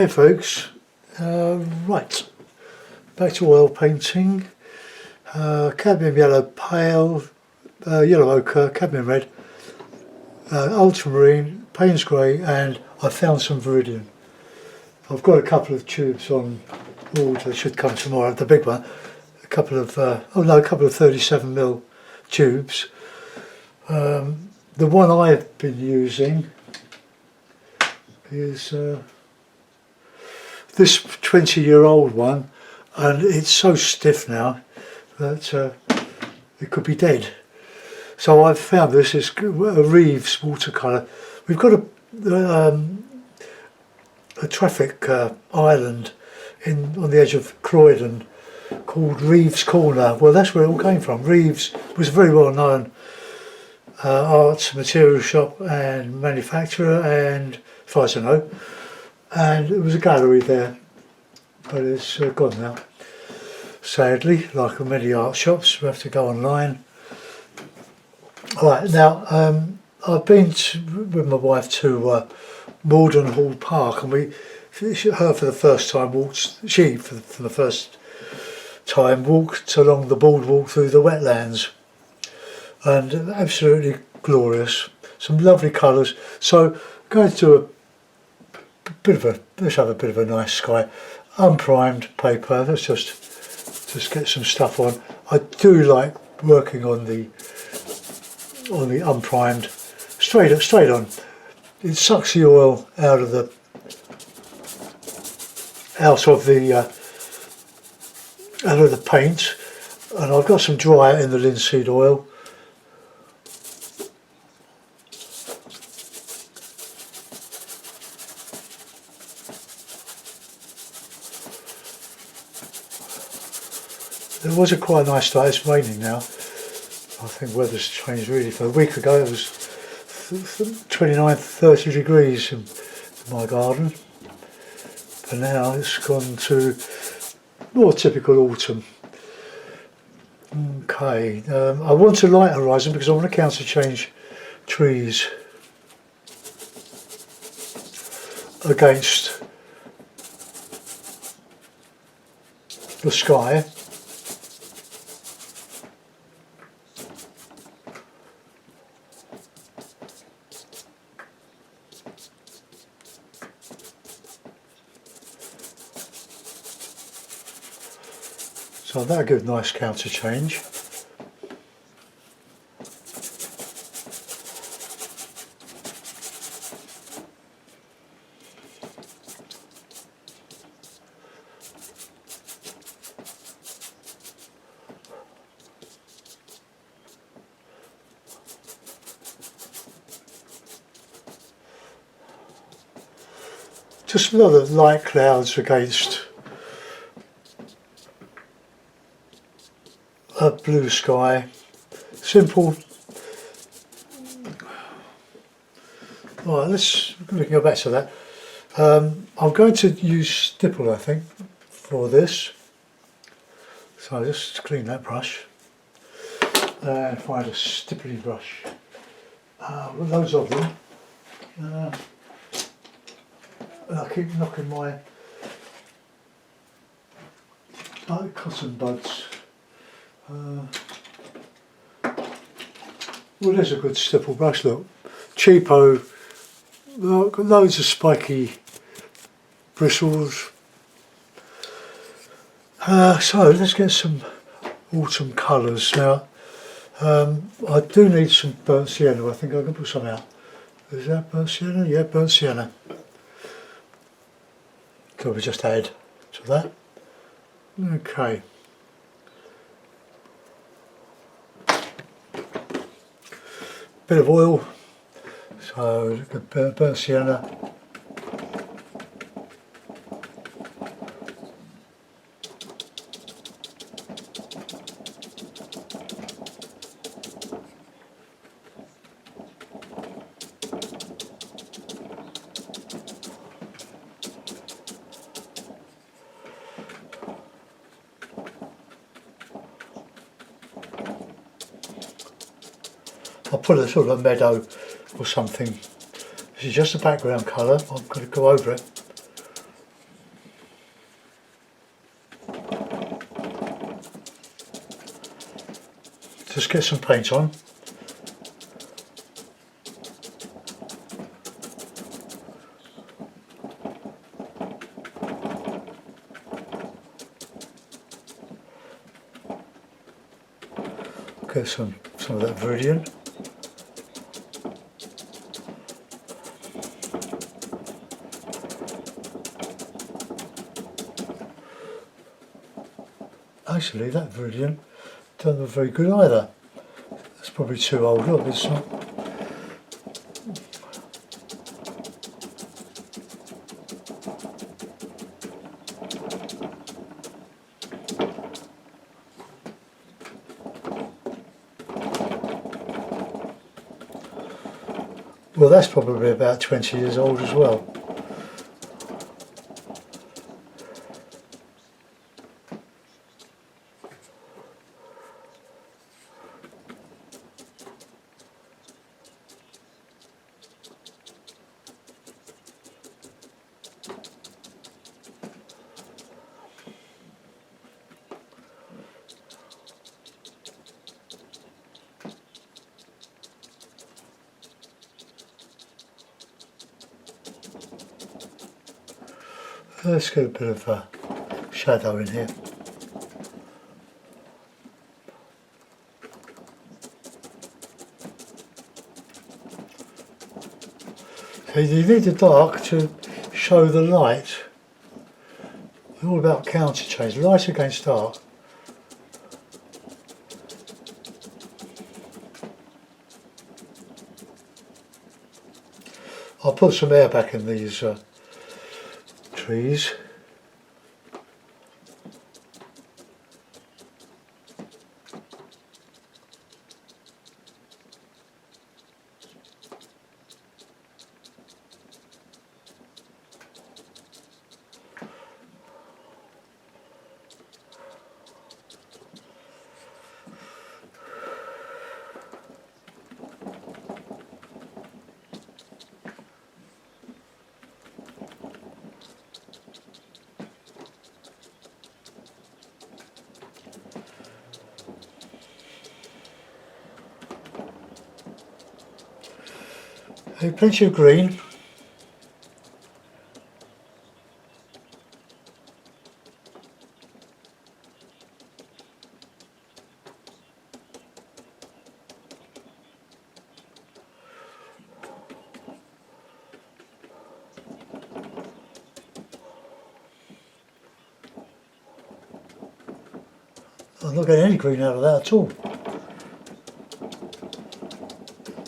Hey folks, right, back to oil painting, cadmium yellow pale, yellow ochre, cadmium red, ultramarine, Payne's grey, and I found some viridian. I've got a couple of tubes on order, they should come tomorrow, the big one, a couple of 37mm tubes. The one I've been using is this 20-year-old one, and it's so stiff now that it could be dead. So I've found this is a Reeves watercolour. We've got a traffic island on the edge of Croydon called Reeves Corner. Well, that's where it all came from. Reeves was a very well known arts material shop and manufacturer, and as far as I know, and it was a gallery there, but it's gone now, sadly. Like many art shops, we have to go online. Right, now I've been with my wife to Morden Hall Park, and her for the first time walked along the boardwalk through the wetlands, and absolutely glorious, some lovely colours. So going to do let's have a bit of a nice sky. Unprimed paper, let's just get some stuff on. I do like working on the unprimed, straight on. It sucks the oil out of the paint, and I've got some dry in the linseed oil. It was a quite nice day. It's raining now. I think weather's changed really. For a week ago it was 29-30 degrees in my garden, but now it's gone to more typical autumn. Okay, I want a light horizon because I want to counter change trees against the sky. So that'll give a nice counter change. Just another light clouds against a blue sky. Simple. Right, we can go back to that. I'm going to use stipple, I think, for this. So I'll just clean that brush and find a stipply brush. With loads of them. I keep knocking my cotton buds. Well, there's a good stipple brush, look. Cheapo, got loads of spiky bristles. So let's get some autumn colours now. I do need some burnt sienna. I think I can put some out. Is that burnt sienna? Yeah, burnt sienna. So we just add to that. Okay. Bit of oil, so burnt sienna. I'll put a sort of a meadow or something. This is just a background colour. I'm going to go over it. Just get some paint on. Get some of that Viridian. Actually, that Viridian doesn't look very good either. It's probably too old. Look, it's not. Well, that's probably about 20 years old as well. Let's get a bit of shadow in here. So you need the dark to show the light. It's all about counter change, light against dark. I'll put some air back in these trees. Plenty of green. I'm not getting any green out of that at all.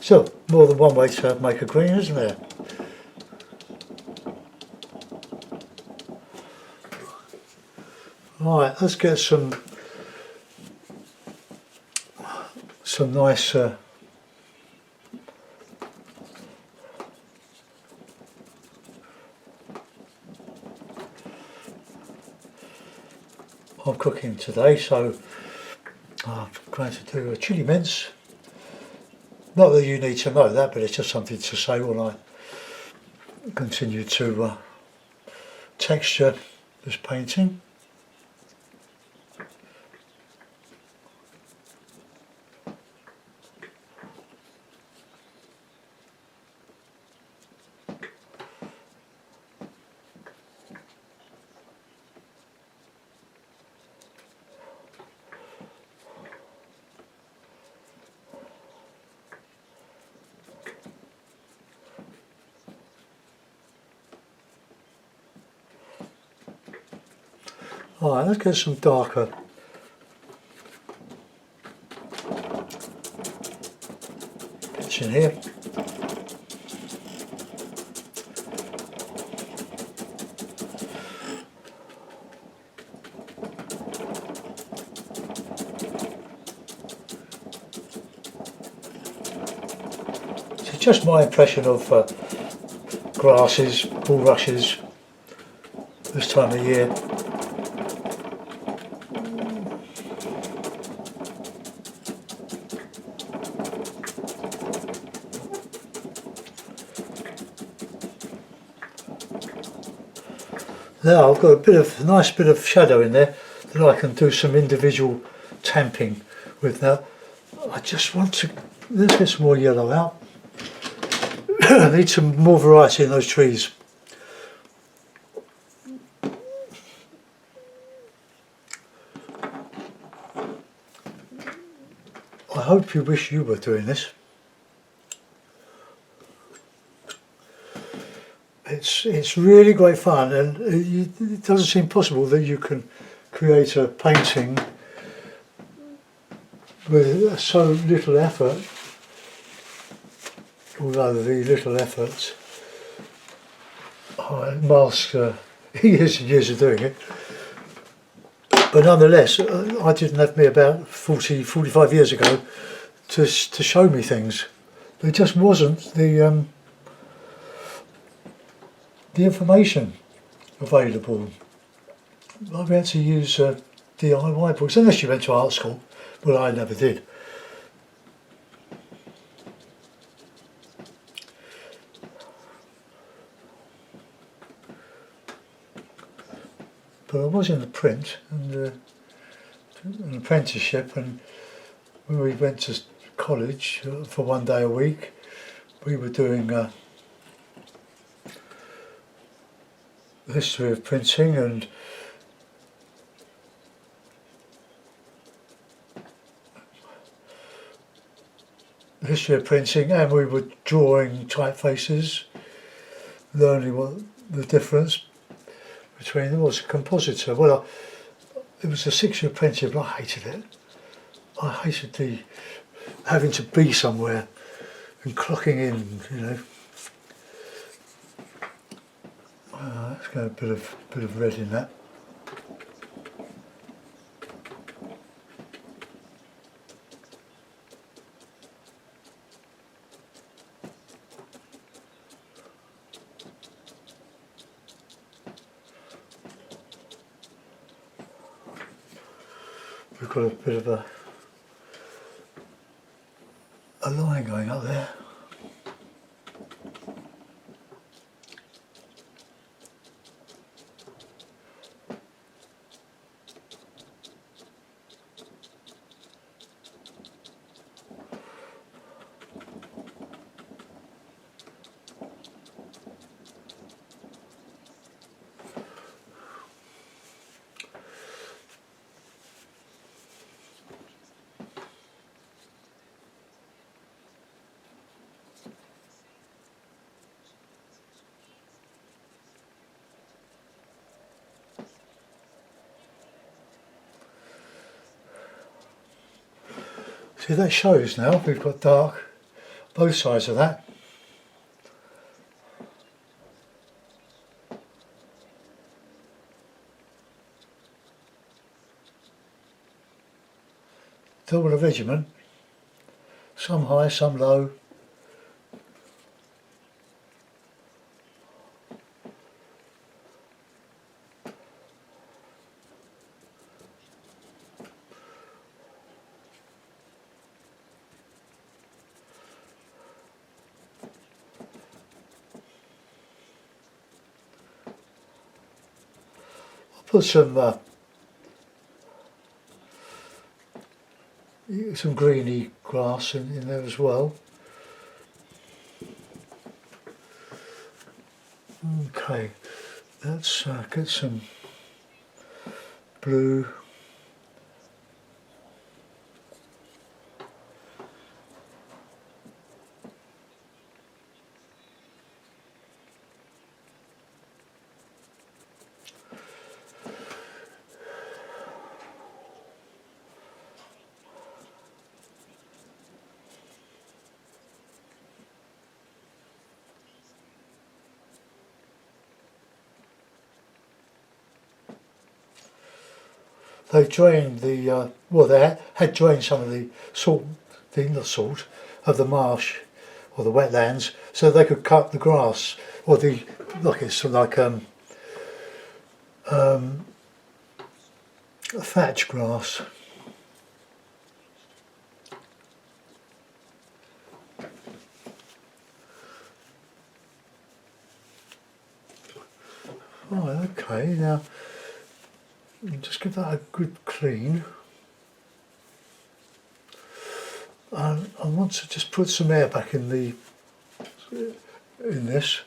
So, more than one way to make a green, isn't there? Right, let's get some nice I'm cooking today, so I'm going to do a chili mince. Not that you need to know that, but it's just something to say while I continue to texture this painting. Alright, let's get some darker bits in here. So just my impression of grasses, bulrushes this time of year. Now I've got a nice bit of shadow in there that I can do some individual tamping with. Now I just want to, let's get some more yellow out. I need some more variety in those trees. I hope you wish you were doing this. It's really great fun, and it doesn't seem possible that you can create a painting with so little effort, although the little effort masks years and years of doing it. But nonetheless, I didn't have me about 45 years ago to show me things. There just wasn't the information available. I had to use DIY books, unless you went to art school. Well, I never did. But I was in the print and an apprenticeship, and when we went to college for 1 day a week, we were doing the history of printing and and we were drawing typefaces, learning what the difference between them was. A compositor. Well, it was a 6-year apprenticeship, but I hated it. I hated having to be somewhere and clocking in, you know. Let's get a bit of red in that. We've got a bit of a line going up there. See, that shows now. We've got dark both sides of that. Double a regiment, some high, some low. Put some greeny grass in there as well. Okay, let's get some blue. They drained the, well, they had drained some of the salt, not salt, of the marsh or the wetlands, so they could cut the grass or thatch grass. Right, okay, now just give that a good clean. and I want to just put some air back in this.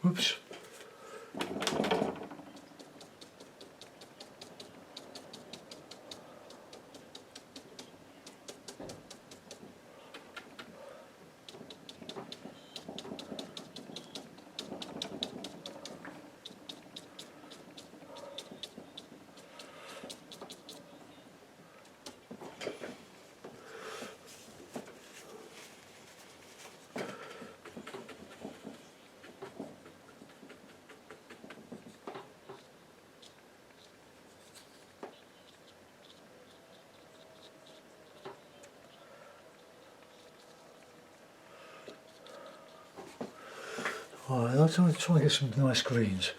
Whoops. Alright, I'm going to try and get some nice greens.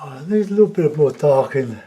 I need a little bit more dark in there.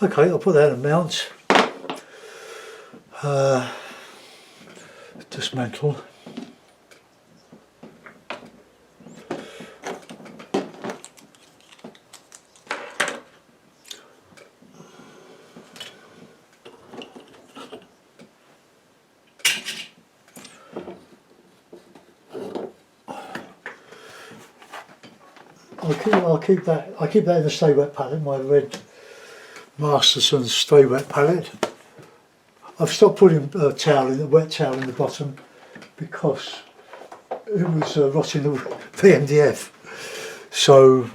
Okay, I'll put that in mount. Dismantle. I'll keep that in the stay wet palette, my red Masterson stay wet palette. I've stopped putting wet towel in the bottom because it was rotting the MDF. So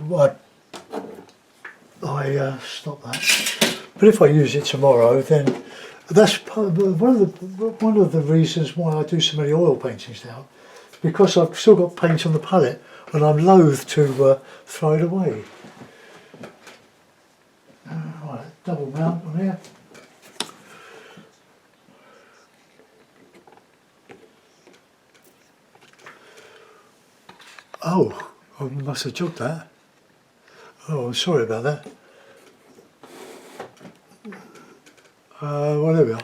I stopped that. But if I use it tomorrow, then that's one of the reasons why I do so many oil paintings now, because I've still got paint on the palette and I'm loath to throw it away. Right, double mount on here. Oh, I must have jogged that. Oh, I'm sorry about that. Well, there we are.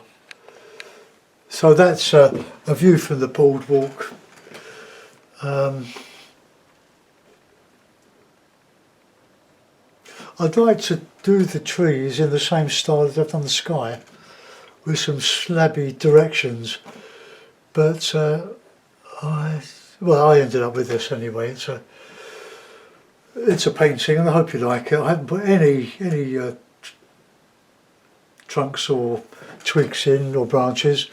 So that's a view from the boardwalk. I'd like to do the trees in the same style as I've done the sky, with some slabby directions, but I ended up with this anyway. It's a painting, and I hope you like it. I haven't put any trunks or twigs in or branches.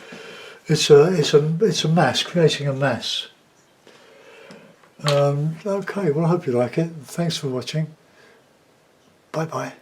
It's a mass, creating a mass. Okay, well, I hope you like it. Thanks for watching. Bye bye.